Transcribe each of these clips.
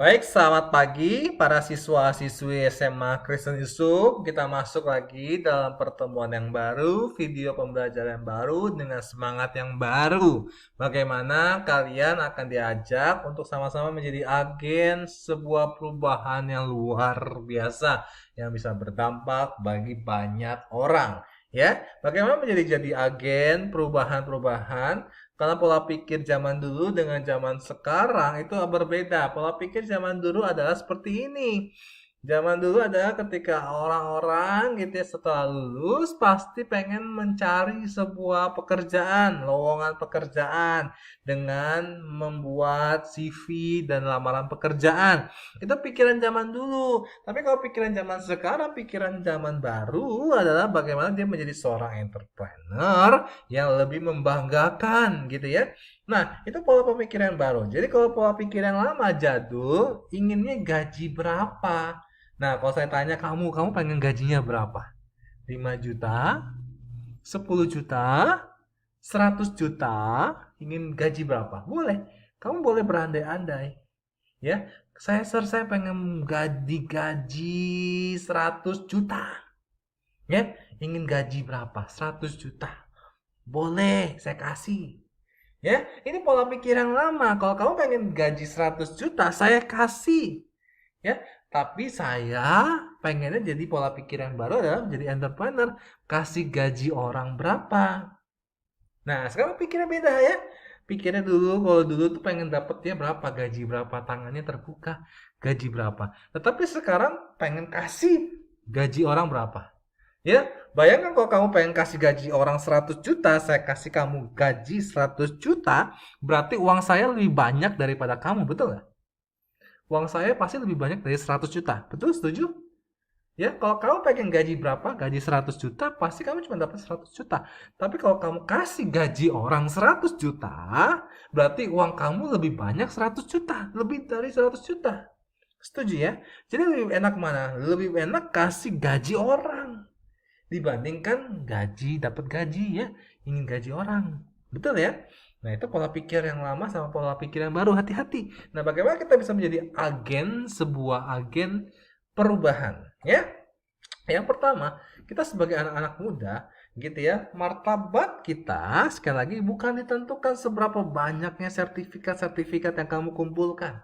Baik, selamat pagi para siswa-siswi SMA Kristen Yusuf. Kita masuk lagi dalam pertemuan yang baru, video pembelajaran yang baru dengan semangat yang baru. Bagaimana kalian akan diajak untuk sama-sama menjadi agen sebuah perubahan yang luar biasa yang bisa berdampak bagi banyak orang. Ya, bagaimana jadi agen perubahan-perubahan karena pola pikir zaman dulu dengan zaman sekarang itu berbeda. Pola pikir zaman dulu adalah seperti ini. Zaman dulu adalah ketika orang-orang gitu ya setelah lulus pasti pengen mencari sebuah pekerjaan, lowongan pekerjaan dengan membuat CV dan lamaran pekerjaan. Itu pikiran zaman dulu. Tapi kalau pikiran zaman sekarang, pikiran zaman baru adalah bagaimana dia menjadi seorang entrepreneur yang lebih membanggakan gitu ya. Nah, itu pola pemikiran baru. Jadi kalau pola pikir yang lama jadul, inginnya gaji berapa? Nah, kalau saya tanya kamu pengen gajinya berapa? 5 juta, 10 juta, 100 juta, ingin gaji berapa? Boleh. Kamu boleh berandai-andai. Ya, saya pengen gaji 100 juta. Ya, ingin gaji berapa? 100 juta. Boleh, saya kasih. Ya, ini pola pikir yang lama. Kalau kamu pengen gaji 100 juta, saya kasih. Ya, tapi saya pengennya jadi pola pikir yang baru adalah menjadi entrepreneur. Kasih gaji orang berapa? Nah, sekarang pikirnya beda ya. Pikirnya dulu, kalau dulu tuh pengen dapetnya berapa, gaji berapa, tangannya terbuka, gaji berapa. Tetapi sekarang pengen kasih gaji orang berapa. Ya, bayangkan kalau kamu pengen kasih gaji orang 100 juta, saya kasih kamu gaji 100 juta, berarti uang saya lebih banyak daripada kamu, betul nggak? Uang saya pasti lebih banyak dari 100 juta, betul, setuju? Ya, kalau kamu pengen gaji berapa, gaji 100 juta, pasti kamu cuma dapat 100 juta. Tapi kalau kamu kasih gaji orang 100 juta, berarti uang kamu lebih banyak 100 juta, lebih dari 100 juta. Setuju ya? Jadi lebih enak mana? Lebih enak kasih gaji orang dibandingkan dapat gaji ya, ingin gaji orang. Betul ya? Nah, itu pola pikir yang lama sama pola pikir yang baru, hati-hati. Nah, bagaimana kita bisa menjadi sebuah agen perubahan, ya? Yang pertama, kita sebagai anak-anak muda, gitu ya, martabat kita sekali lagi bukan ditentukan seberapa banyaknya sertifikat-sertifikat yang kamu kumpulkan.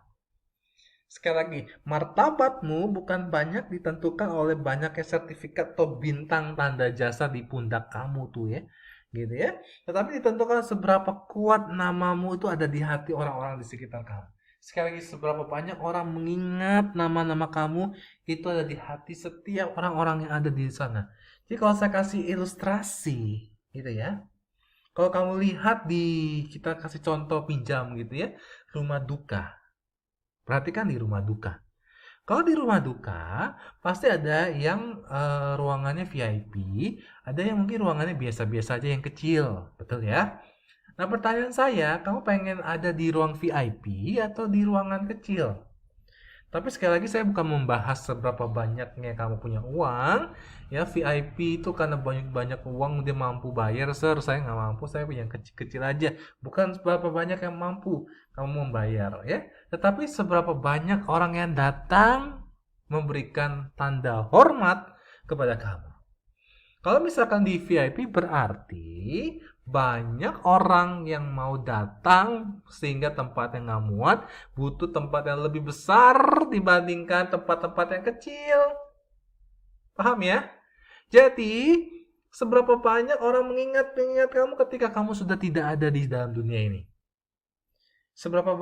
Sekali lagi, martabatmu bukan banyak ditentukan oleh banyaknya sertifikat atau bintang tanda jasa di pundak kamu tuh ya. Gitu ya. Tetapi ditentukan seberapa kuat namamu itu ada di hati orang-orang di sekitar kamu. Sekali lagi, seberapa banyak orang mengingat nama-nama kamu itu ada di hati setiap orang-orang yang ada di sana. Jadi kalau saya kasih ilustrasi gitu ya. Kalau kamu lihat kita kasih contoh pinjam gitu ya, rumah duka. Perhatikan di rumah duka. Kalau di rumah duka, pasti ada yang ruangannya VIP, ada yang mungkin ruangannya biasa-biasa aja yang kecil, betul ya? Nah, pertanyaan saya, kamu pengen ada di ruang VIP atau di ruangan kecil? Tapi sekali lagi saya bukan membahas seberapa banyaknya kamu punya uang. Ya, VIP itu karena banyak-banyak uang dia mampu bayar, sir. Saya nggak mampu, saya punya yang kecil-kecil aja. Bukan seberapa banyak yang mampu kamu membayar, ya. Tetapi seberapa banyak orang yang datang memberikan tanda hormat kepada kamu. Kalau misalkan di VIP berarti banyak orang yang mau datang sehingga tempatnya nggak muat, butuh tempat yang lebih besar dibandingkan tempat-tempat yang kecil. Paham ya? Jadi, seberapa banyak orang mengingat kamu ketika kamu sudah tidak ada di dalam dunia ini? Seberapa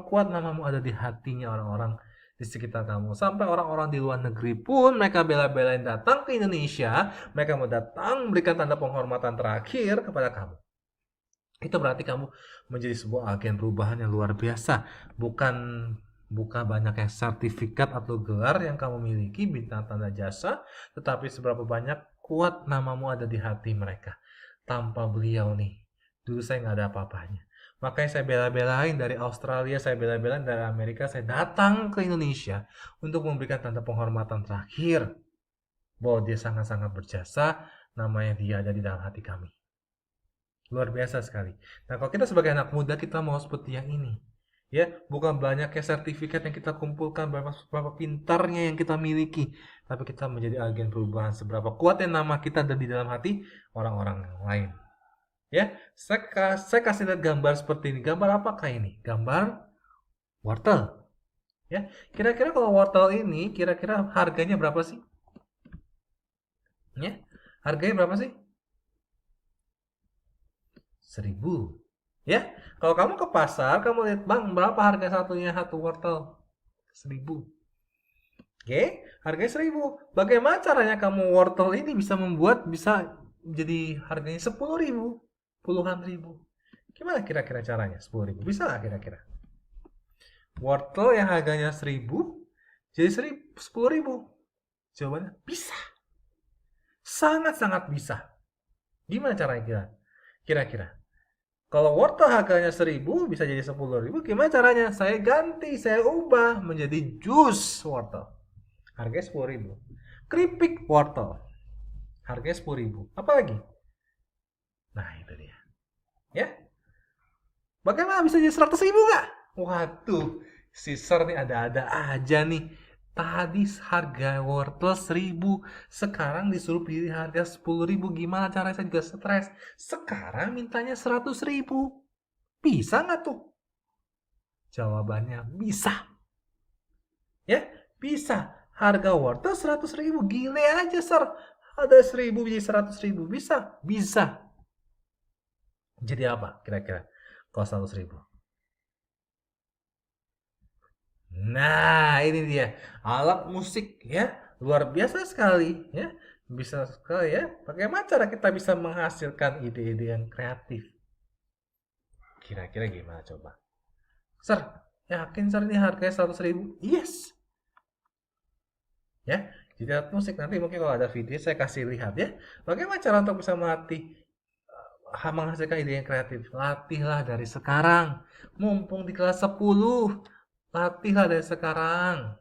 kuat namamu ada di hatinya orang-orang di sekitar kamu. Sampai orang-orang di luar negeri pun mereka bela-belain datang ke Indonesia, mereka mau datang memberikan tanda penghormatan terakhir kepada kamu. Itu berarti kamu menjadi sebuah agen perubahan yang luar biasa. Bukan banyaknya sertifikat atau gelar yang kamu miliki, bintang tanda jasa, tetapi seberapa banyak kuat namamu ada di hati mereka. Tanpa beliau nih, dulu saya nggak ada apa-apanya. Makanya saya bela-belain dari Australia, saya bela-belain dari Amerika, saya datang ke Indonesia untuk memberikan tanda penghormatan terakhir bahwa dia sangat-sangat berjasa, namanya dia ada di dalam hati kami. Luar biasa sekali. Nah, kalau kita sebagai anak muda, kita mau seperti yang ini. Ya, bukan banyaknya sertifikat yang kita kumpulkan, berapa pintarnya yang kita miliki, tapi kita menjadi agen perubahan seberapa kuat yang nama kita ada di dalam hati orang-orang yang lain. Ya, saya kasih lihat gambar seperti ini. Gambar apakah ini? Gambar wortel. Ya, kira-kira kalau wortel ini, kira-kira harganya berapa sih? Ya, harganya berapa sih? 1.000. Ya, kalau kamu ke pasar, kamu lihat bang, berapa harga satunya satu wortel? 1.000. Oke, harganya 1.000. Bagaimana caranya kamu wortel ini bisa jadi harganya 10.000, puluhan ribu? Gimana kira-kira caranya? 10.000 bisa nggak kira-kira? Wortel yang harganya 1.000 jadi 10.000. Jawabannya bisa, sangat-sangat bisa. Gimana caranya kira-kira? Kalau wortel harganya 1.000 bisa jadi 10.000, gimana caranya? Saya ganti, saya ubah menjadi jus wortel. Harganya 10.000. Keripik wortel. Harganya 10.000. Apa lagi? Nah, itu dia. Ya. Bagaimana bisa jadi 100.000 nggak? Waduh, si Sir nih ada-ada aja nih. Tadi harga wortel 1.000, sekarang disuruh pilih harga 10.000. Gimana caranya, saya juga stres. Sekarang mintanya 100.000. Bisa nggak tuh? Jawabannya bisa. Ya, bisa. Harga wortel 100.000. Gile aja, Sir. Ada 1.000 jadi 100.000. Bisa? Bisa. Jadi apa kira-kira kalau 100.000? Nah, ini dia alat musik ya, luar biasa sekali ya, bisa sekali ya. Bagaimana cara kita bisa menghasilkan ide-ide yang kreatif? Kira-kira gimana coba? Sir, yakin sir ini harganya 100.000? Yes, ya. Jadi alat musik nanti mungkin kalau ada video saya kasih lihat ya. Bagaimana cara untuk bisa menghasilkan ide yang kreatif? Latihlah dari sekarang. Mumpung di kelas 10, latihlah dari sekarang.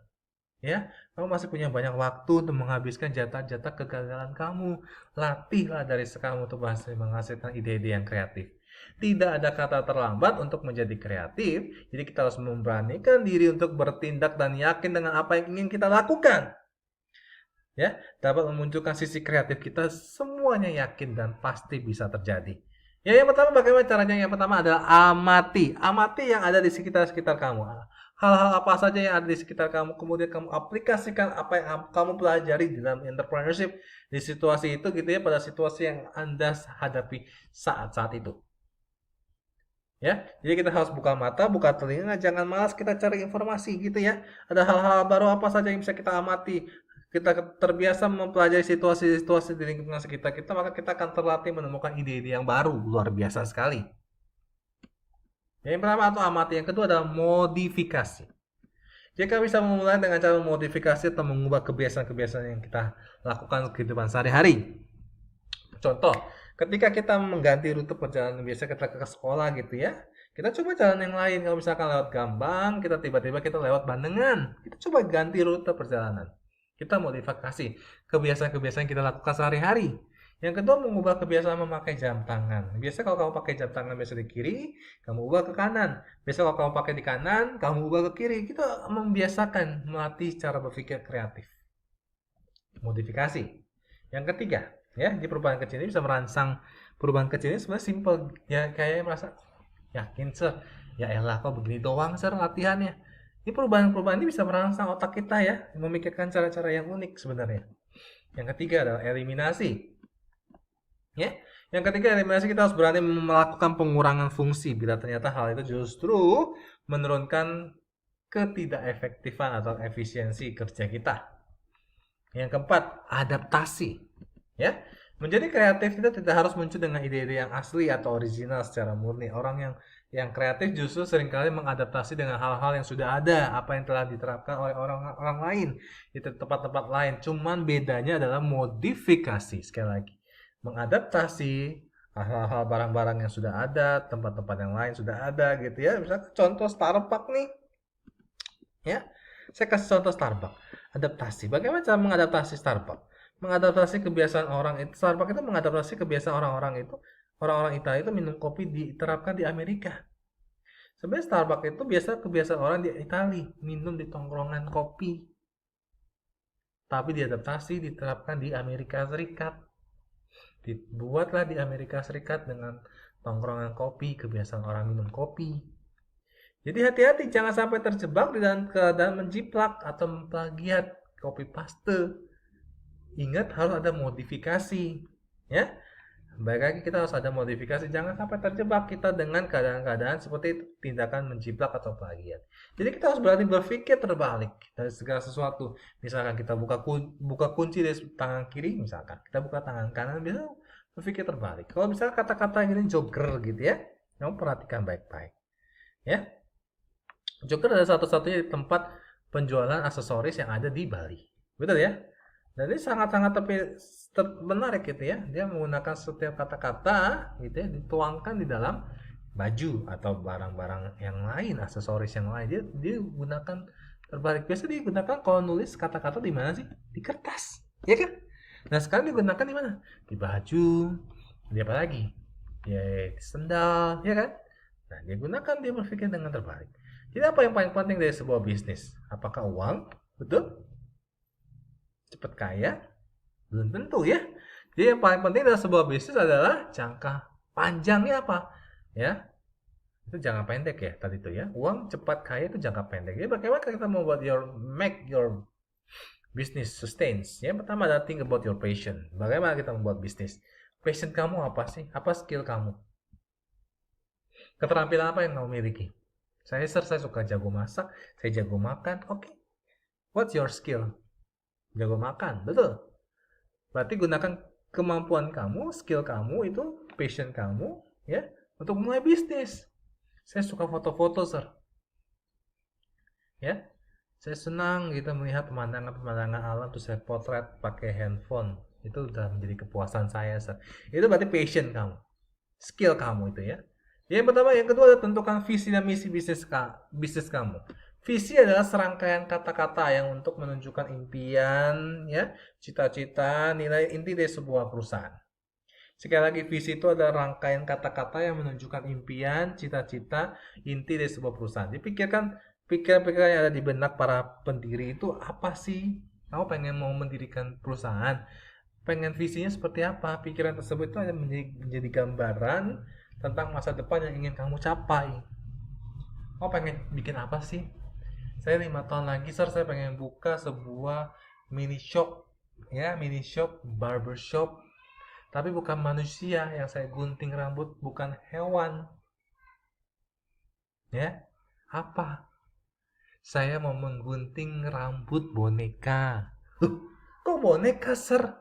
Ya, kamu masih punya banyak waktu untuk menghabiskan jatah-jatah kegagalan kamu. Latihlah dari sekarang untuk menghasilkan ide-ide yang kreatif. Tidak ada kata terlambat untuk menjadi kreatif, jadi kita harus memberanikan diri untuk bertindak dan yakin dengan apa yang ingin kita lakukan. Ya, dapat memunculkan sisi kreatif kita, semuanya yakin dan pasti bisa terjadi. Ya, yang pertama bagaimana caranya? Yang pertama adalah amati. Amati yang ada di sekitar kamu. Hal-hal apa saja yang ada di sekitar kamu, kemudian kamu aplikasikan apa yang kamu pelajari di dalam entrepreneurship di situasi itu gitu ya, pada situasi yang Anda hadapi saat-saat itu. Ya, jadi kita harus buka mata, buka telinga, jangan malas kita cari informasi gitu ya. Ada hal-hal baru apa saja yang bisa kita amati. Kita terbiasa mempelajari situasi-situasi di lingkungan sekitar kita, maka kita akan terlatih menemukan ide-ide yang baru, luar biasa sekali. Yang pertama atau amati, yang kedua adalah modifikasi. Jika bisa memulai dengan cara modifikasi atau mengubah kebiasaan-kebiasaan yang kita lakukan kehidupan sehari-hari. Contoh, ketika kita mengganti rute perjalanan biasa kita ke sekolah gitu ya, kita coba jalan yang lain. Kalau misalkan lewat Gambang, kita tiba-tiba kita lewat Bandengan, kita coba ganti rute perjalanan. Kita modifikasi kebiasaan-kebiasaan yang kita lakukan sehari-hari. Yang kedua, mengubah kebiasaan memakai jam tangan. Biasa kalau kamu pakai jam tangan biasa di kiri, kamu ubah ke kanan. Biasa kalau kamu pakai di kanan, kamu ubah ke kiri. Kita membiasakan melatih cara berpikir kreatif. Modifikasi. Yang ketiga, ya, di perubahan kecil ini bisa merangsang perubahan kecil ini sebenarnya simple. Ya, kayaknya merasa yakin, Sir. Ya elah, kok begini doang, Sir, latihannya. Ini perubahan-perubahan ini bisa merangsang otak kita ya, memikirkan cara-cara yang unik sebenarnya. Yang ketiga adalah eliminasi. Ya, yang ketiga eliminasi, kita harus berani melakukan pengurangan fungsi bila ternyata hal itu justru menurunkan ketidakefektifan atau efisiensi kerja kita. Yang keempat, adaptasi. Ya, menjadi kreatif itu tidak harus muncul dengan ide-ide yang asli atau original secara murni. Orang yang kreatif justru seringkali mengadaptasi dengan hal-hal yang sudah ada, apa yang telah diterapkan oleh orang-orang lain di tempat-tempat lain. Cuman bedanya adalah modifikasi. Sekali lagi, mengadaptasi hal-hal barang-barang yang sudah ada, tempat-tempat yang lain sudah ada gitu ya. Misalnya contoh Starbucks nih. Ya, saya kasih contoh Starbucks. Adaptasi. Bagaimana cara mengadaptasi Starbucks? Mengadaptasi kebiasaan orang itu. Starbucks itu mengadaptasi kebiasaan orang-orang itu. Orang-orang Italia itu minum kopi diterapkan di Amerika. Sebenarnya Starbucks itu biasa kebiasaan orang di Italia, minum di tongkrongan kopi. Tapi diadaptasi diterapkan di Amerika Serikat. Dibuatlah di Amerika Serikat dengan tongkrongan kopi, kebiasaan orang minum kopi. Jadi hati-hati jangan sampai terjebak di dalam keadaan menjiplak atau memplagiat copy paste. Ingat harus ada modifikasi, ya. Baik lagi kita harus ada modifikasi, jangan sampai terjebak kita dengan keadaan-keadaan seperti itu, tindakan menjiplak atau plagiat. Jadi kita harus berani berpikir terbalik dari segala sesuatu. Misalkan kita buka kunci dari tangan kiri, misalkan kita buka tangan kanan, bisa berpikir terbalik. Kalau misalnya kata-kata ini jogger gitu ya, kamu perhatikan baik-baik. Ya, jogger adalah satu-satunya tempat penjualan aksesoris yang ada di Bali. Betul ya? Dan ini sangat-sangat menarik gitu ya. Dia menggunakan setiap kata-kata gitu ya, dituangkan di dalam baju atau barang-barang yang lain, aksesoris yang lain. Dia gunakan terbalik. Biasa digunakan kalau nulis kata-kata di mana sih? Di kertas, ya kan? Nah sekarang digunakan di mana? Di baju, di apa lagi? Ya, di sendal, ya kan? Nah dia gunakan, dia berpikir dengan terbalik. Jadi apa yang paling penting dari sebuah bisnis? Apakah uang? Betul? Cepat kaya? Belum tentu ya. Jadi yang paling penting dalam sebuah bisnis adalah jangka panjangnya apa? Ya, itu jangka pendek ya tadi itu ya. Uang cepat kaya itu jangka pendek. Jadi bagaimana kita membuat make your business sustains? Ya, pertama adalah think about your passion. Bagaimana kita membuat bisnis? Passion kamu apa sih? Apa skill kamu? Keterampilan apa yang kamu miliki? Saya suka jago masak, saya jago makan. Oke. Okay. What's your skill? Jago makan, betul. Berarti gunakan kemampuan kamu, skill kamu itu, passion kamu, ya, untuk mulai bisnis. Saya suka foto-foto, sir. Ya, saya senang gitu melihat pemandangan-pemandangan alam, terus saya potret pakai handphone. Itu udah menjadi kepuasan saya, sir. Itu berarti passion kamu, skill kamu itu ya. Yang pertama, yang kedua adalah tentukan visi dan misi bisnis kamu. Visi adalah serangkaian kata-kata yang untuk menunjukkan impian, ya, cita-cita, nilai inti dari sebuah perusahaan. Sekali lagi, visi itu adalah rangkaian kata-kata yang menunjukkan impian, cita-cita, inti dari sebuah perusahaan. Dipikirkan pikiran-pikiran yang ada di benak para pendiri itu apa sih? Kamu pengen mau mendirikan perusahaan, pengen visinya seperti apa? Pikiran tersebut itu ada menjadi gambaran tentang masa depan yang ingin kamu capai. Kamu pengen bikin apa sih? Saya 5 tahun lagi, sir, saya pengen buka sebuah mini shop, ya, mini shop, barbershop. Tapi bukan manusia yang saya gunting rambut, bukan hewan. Ya, apa? Saya mau menggunting rambut boneka. Kok boneka, sir?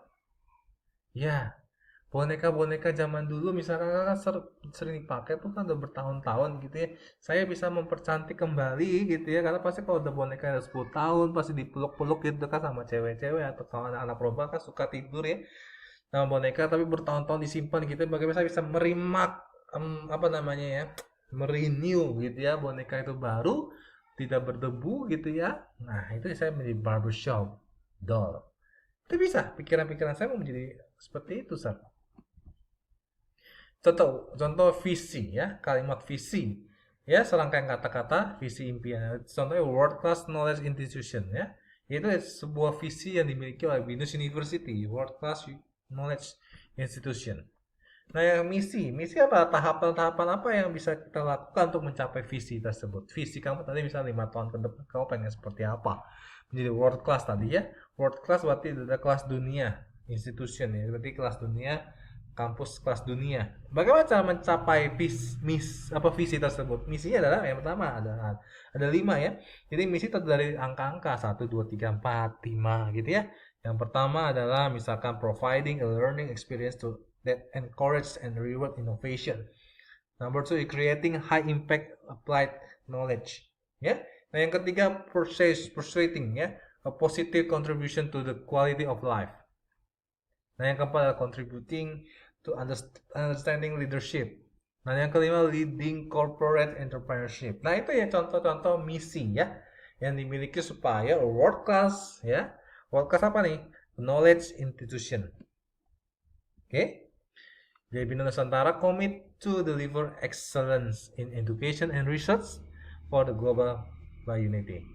Ya, boneka-boneka zaman dulu misalkan kan sering dipakai tuh kan udah bertahun-tahun gitu ya. Saya bisa mempercantik kembali gitu ya, karena pasti kalau udah boneka ada 10 tahun pasti dipeluk-peluk gitu kan sama cewek-cewek atau sama anak-anak perempuan kan suka tidur ya sama boneka, tapi bertahun-tahun disimpan gitu. Bagaimana saya bisa merimak apa namanya ya, merenew gitu ya, boneka itu baru, tidak berdebu gitu ya. Nah itu saya menjadi barbershop doll. Itu bisa, pikiran-pikiran saya mau menjadi seperti itu, Sir. Contoh visi ya, kalimat visi. Ya, serangkaian kata-kata, visi impian. Contohnya world class knowledge institution ya. Itu sebuah visi yang dimiliki oleh Binus University, world class knowledge institution. Nah, yang misi apa? Tahapan-tahapan apa yang bisa kita lakukan untuk mencapai visi tersebut? Visi kamu tadi misalnya 5 tahun ke depan kamu pengen seperti apa? Menjadi world class tadi ya. World class berarti ada kelas dunia, institution ya. Berarti kelas dunia, kampus kelas dunia. Bagaimana cara mencapai visi tersebut? Misinya adalah yang pertama ada 5 ya. Jadi misi terdiri dari angka-angka 1 2 3 4 5 gitu ya. Yang pertama adalah misalkan providing a learning experience that encourage and reward innovation. Number 2, creating high impact applied knowledge. Ya. Nah, yang ketiga, persuading ya, a positive contribution to the quality of life. Nah, yang keempat adalah contributing to understanding leadership. Nah, yang kelima, leading corporate entrepreneurship. Nah, itu ya contoh-contoh misi ya yang dimiliki supaya world class ya. World class apa nih? Knowledge institution. Oke. JB Nusantara commit to deliver excellence in education and research for the global by unity.